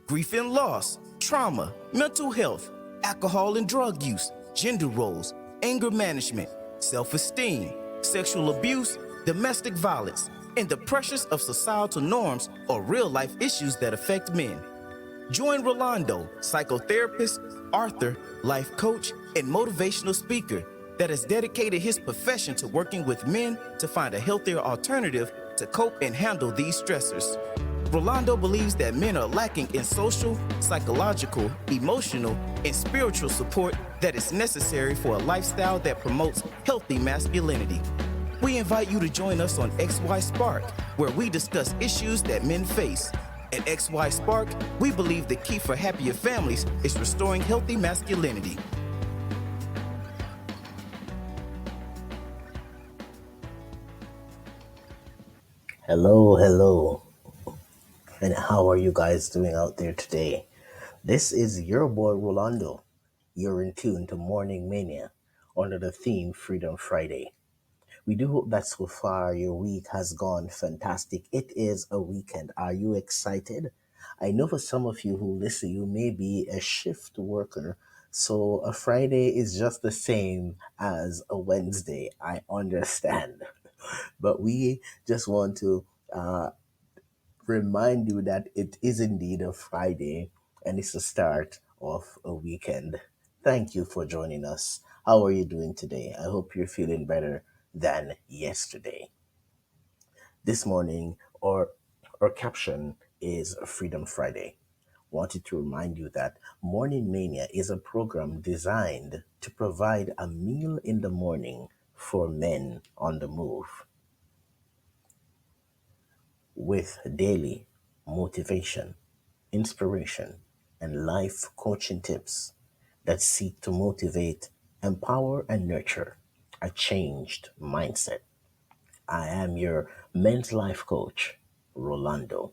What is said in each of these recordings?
grief and loss, trauma, mental health, alcohol and drug use, gender roles, anger management, self esteem, sexual abuse, domestic violence, and the pressures of societal norms or real life issues that affect men. Join Rolando, psychotherapist, author, life coach, and motivational speaker that has dedicated his profession to working with men to find a healthier alternative to cope and handle these stressors. Rolando believes that men are lacking in social, psychological, emotional, and spiritual support that is necessary for a lifestyle that promotes healthy masculinity. We invite you to join us on XY Spark, where we discuss issues that men face. At XY Spark, we believe the key for happier families is restoring healthy masculinity. Hello, hello, and how are you guys doing out there today? This is your boy Rolando. You're in tune to Morning Mania under the theme Freedom Friday. We do hope that so far your week has gone fantastic. It is a weekend. Are you excited? I know for some of you who listen, you may be a shift worker, so a Friday is just the same as a Wednesday. I understand. But we just want to remind you that it is indeed a Friday and it's the start of a weekend. Thank you for joining us. How are you doing today? I hope you're feeling better than yesterday. This morning, our caption is Freedom Friday. Wanted to remind you that Morning Mania is a program designed to provide a meal in the morning for men on the move with daily motivation, inspiration, and life coaching tips that seek to motivate, empower, and nurture a changed mindset. I am your men's life coach, Rolando.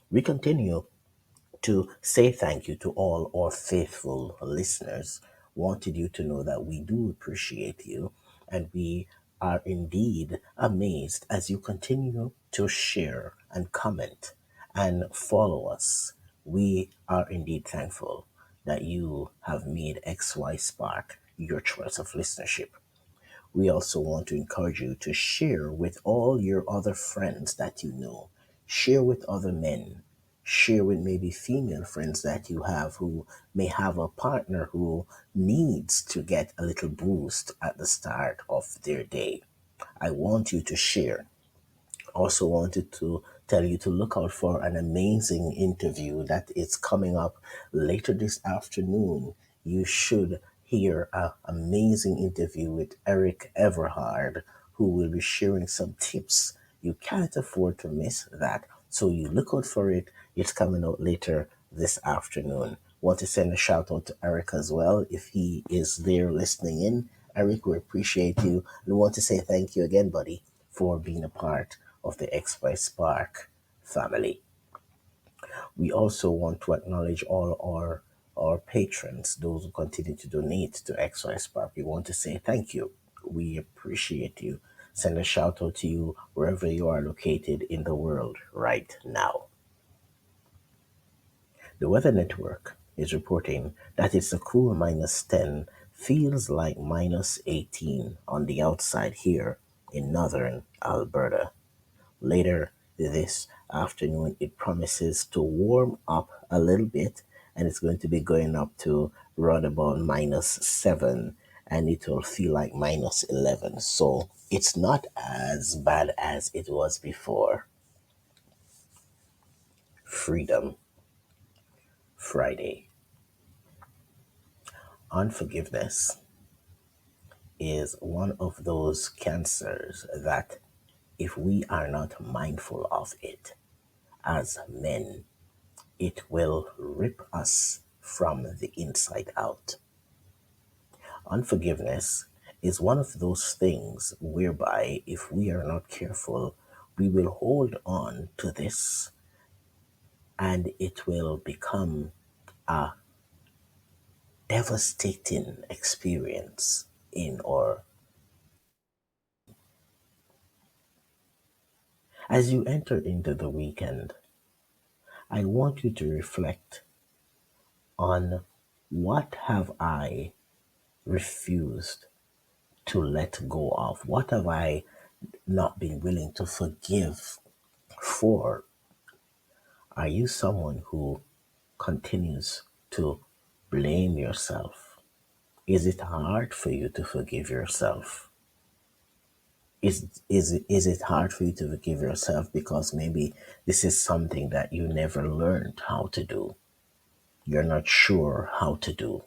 We continue to say thank you to all our faithful listeners. Wanted you to know that we do appreciate you and we are indeed amazed as you continue to share and comment and follow us. We are indeed thankful that you have made XY Spark your choice of listenership. We also want to encourage you to share with all your other friends that you know. Share with other men. Share with maybe female friends that you have who may have a partner who needs to get a little boost at the start of their day. I want you to share. Also wanted to tell you to look out for an amazing interview that is coming up later this afternoon. You should hear an amazing interview with Eric Everhard, who will be sharing some tips. You can't afford to miss that. So you look out for it. It's coming out later this afternoon. Want to send a shout out to Eric as well if he is there listening in. Eric, we appreciate you. We want to say thank you again, buddy, for being a part of the XY Spark family. We also want to acknowledge all our patrons, those who continue to donate to XY Spark. We want to say thank you. We appreciate you. Send a shout out to you wherever you are located in the world right now. The Weather Network is reporting that it's a cool -10, feels like -18 on the outside here in northern Alberta. Later this afternoon, it promises to warm up a little bit and it's going to be going up to around about -7 and it will feel like -11. So it's not as bad as it was before. Freedom Friday. Unforgiveness is one of those cancers that, if we are not mindful of it as men, it will rip us from the inside out. Unforgiveness is one of those things whereby, if we are not careful, we will hold on to this and it will become a devastating experience in our. As you enter into the weekend, I want you to reflect on what have I refused to let go of? What have I not been willing to forgive for? Are you someone who continues to blame yourself? Is it hard for you to forgive yourself? Is it hard for you to forgive yourself because maybe this is something that you never learned how to do? You're not sure how to do.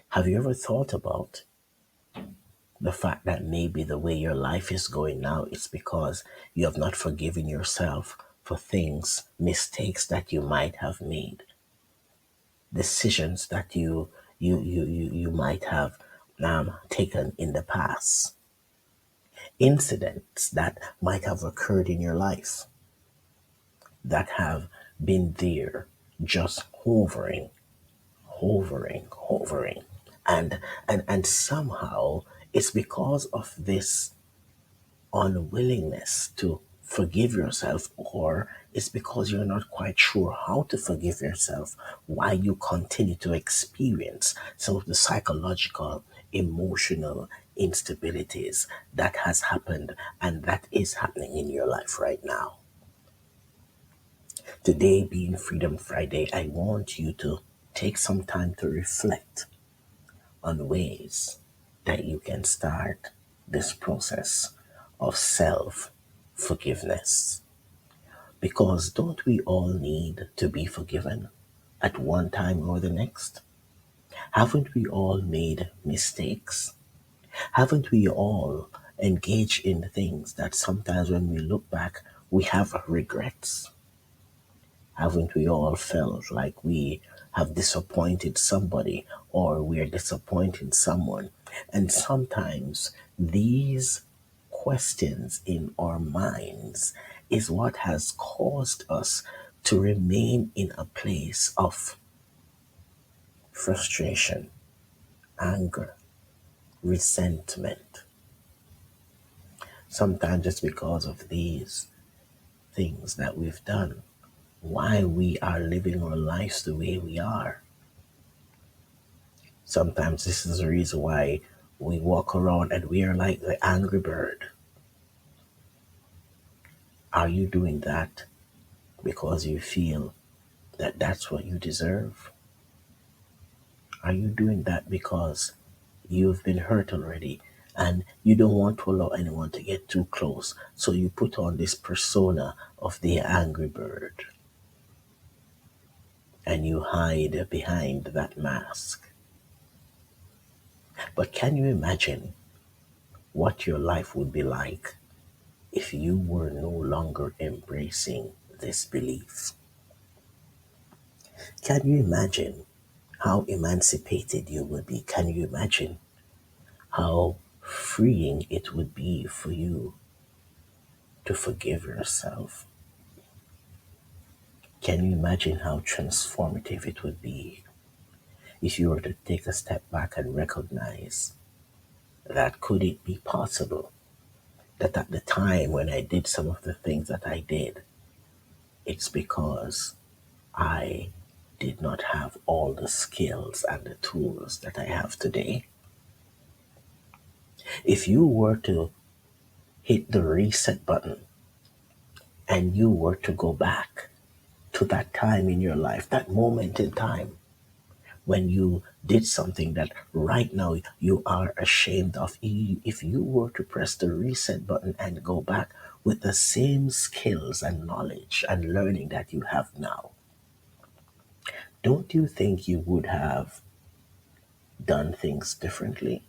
Have you ever thought about the fact that maybe the way your life is going now is because you have not forgiven yourself for things, mistakes that you might have made, decisions that you might have taken in the past, incidents that might have occurred in your life that have been there just hovering. And somehow it's because of this unwillingness to forgive yourself, or it's because you're not quite sure how to forgive yourself, why you continue to experience some of the psychological, emotional instabilities that has happened and that is happening in your life right now. Today being Freedom Friday, I want you to take some time to reflect on ways that you can start this process of self forgiveness. Because don't we all need to be forgiven at one time or the next? Haven't we all made mistakes? Haven't we all engaged in things that sometimes when we look back, we have regrets? Haven't we all felt like we have disappointed somebody or we are disappointing someone? And sometimes these questions in our minds is what has caused us to remain in a place of frustration, anger, resentment. Sometimes it's because of these things that we've done, why we are living our lives the way we are. Sometimes this is the reason why we walk around and we are like the angry bird. Are you doing that because you feel that that's what you deserve? Are you doing that because you've been hurt already and you don't want to allow anyone to get too close? So you put on this persona of the angry bird and you hide behind that mask. But can you imagine what your life would be like if you were no longer embracing this belief? Can you imagine how emancipated you would be? Can you imagine how freeing it would be for you to forgive yourself? Can you imagine how transformative it would be if you were to take a step back and recognize that could it be possible that at the time when I did some of the things that I did, it's because I did not have all the skills and the tools that I have today. If you were to hit the reset button and you were to go back to that time in your life, that moment in time when you did something that right now you are ashamed of, if you were to press the reset button and go back with the same skills and knowledge and learning that you have now, don't you think you would have done things differently?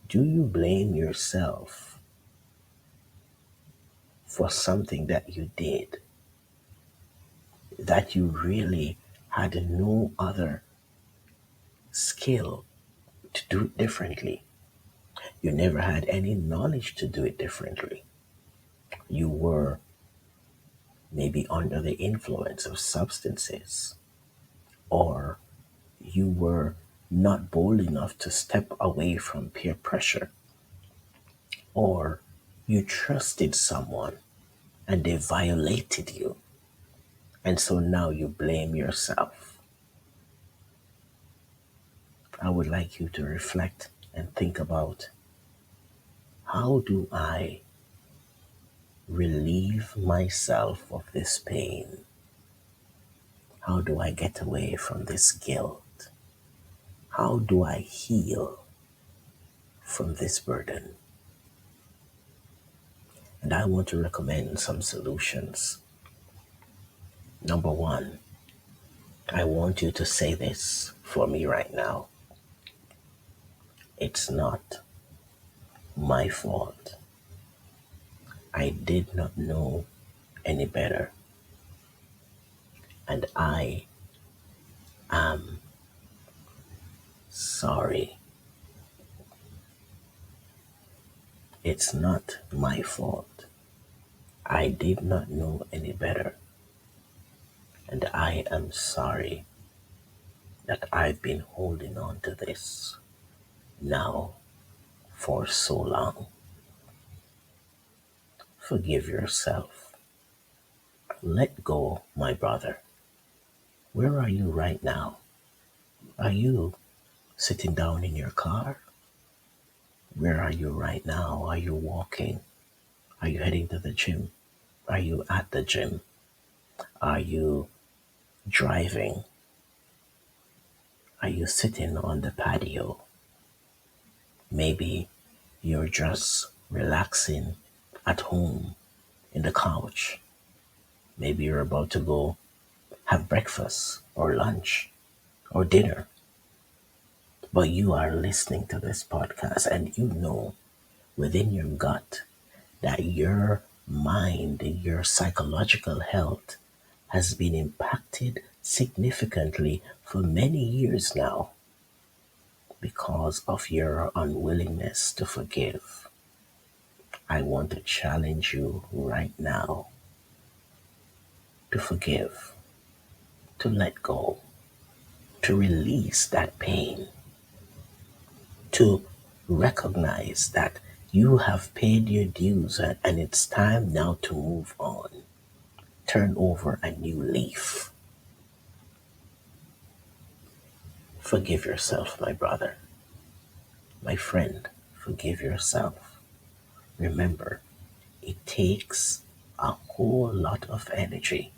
Do you blame yourself for something that you did that you really had no other skill to do it differently? You never had any knowledge to do it differently. You were maybe under the influence of substances, or you were not bold enough to step away from peer pressure, or you trusted someone and they violated you. And so now you blame yourself. I would like you to reflect and think about, how do I relieve myself of this pain? How do I get away from this guilt? How do I heal from this burden? And I want to recommend some solutions. Number one, I want you to say this for me right now. It's not my fault. I did not know any better. And I am sorry. It's not my fault. I did not know any better. And I am sorry that I've been holding on to this now for so long. Forgive yourself. Let go, my brother. Where are you right now? Are you sitting down in your car? Where are you right now? Are you walking? Are you heading to the gym? Are you at the gym? Are you driving? Are you sitting on the patio? Maybe you're just relaxing at home in the couch. Maybe you're about to go have breakfast or lunch or dinner. But you are listening to this podcast and you know within your gut that your mind, your psychological health has been impacted significantly for many years now because of your unwillingness to forgive. I want to challenge you right now to forgive, to let go, to release that pain, to recognize that you have paid your dues and it's time now to move on. Turn over a new leaf. Forgive yourself, my brother, my friend. Forgive yourself. Remember, it takes a whole lot of energy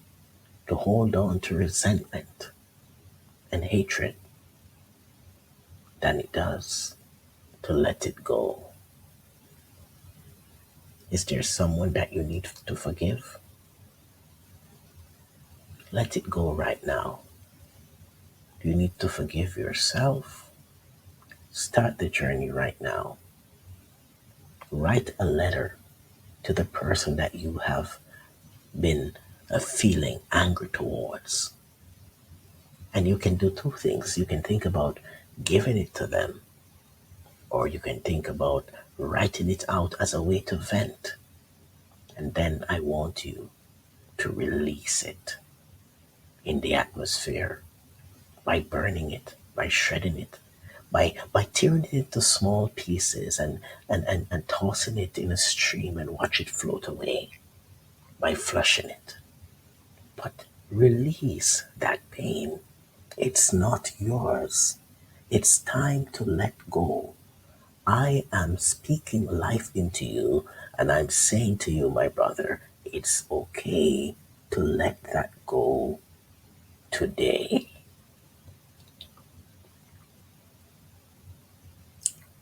to hold on to resentment and hatred than it does to let it go. Is there someone that you need to forgive? Let it go right now. Do you need to forgive yourself? Start the journey right now. Write a letter to the person that you have been feeling anger towards. And you can do two things. You can think about giving it to them, or you can think about writing it out as a way to vent. And then I want you to release it in the atmosphere by burning it, by shredding it, by tearing it into small pieces and tossing it in a stream and watch it float away, by flushing it. But release that pain. It's not yours. It's time to let go. I am speaking life into you, and I'm saying to you, my brother, it's okay to let that go today.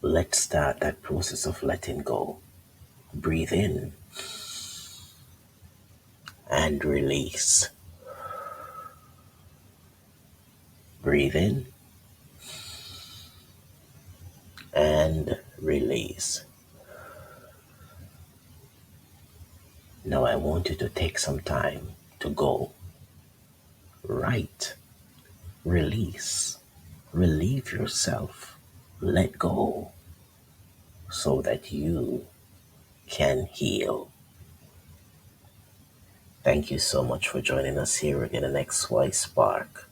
Let's start that process of letting go. Breathe in and release. Breathe in and release. Now I want you to take some time to go. Write, release, relieve yourself, let go so that you can heal. Thank you so much for joining us here in the XY Spark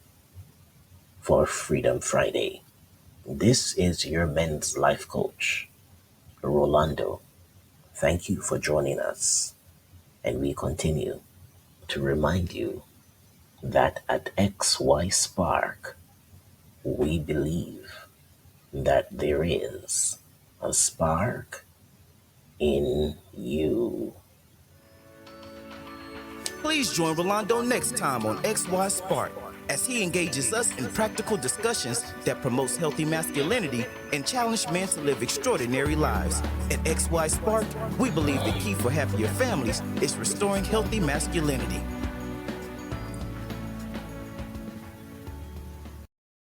for Freedom Friday. This is your men's life coach, Rolando. Thank you for joining us, and we continue to remind you that at XY Spark, we believe that there is a spark in you. Please join Rolando next time on XY Spark as he engages us in practical discussions that promotes healthy masculinity and challenge men to live extraordinary lives. At XY Spark, we believe the key for happier families is restoring healthy masculinity.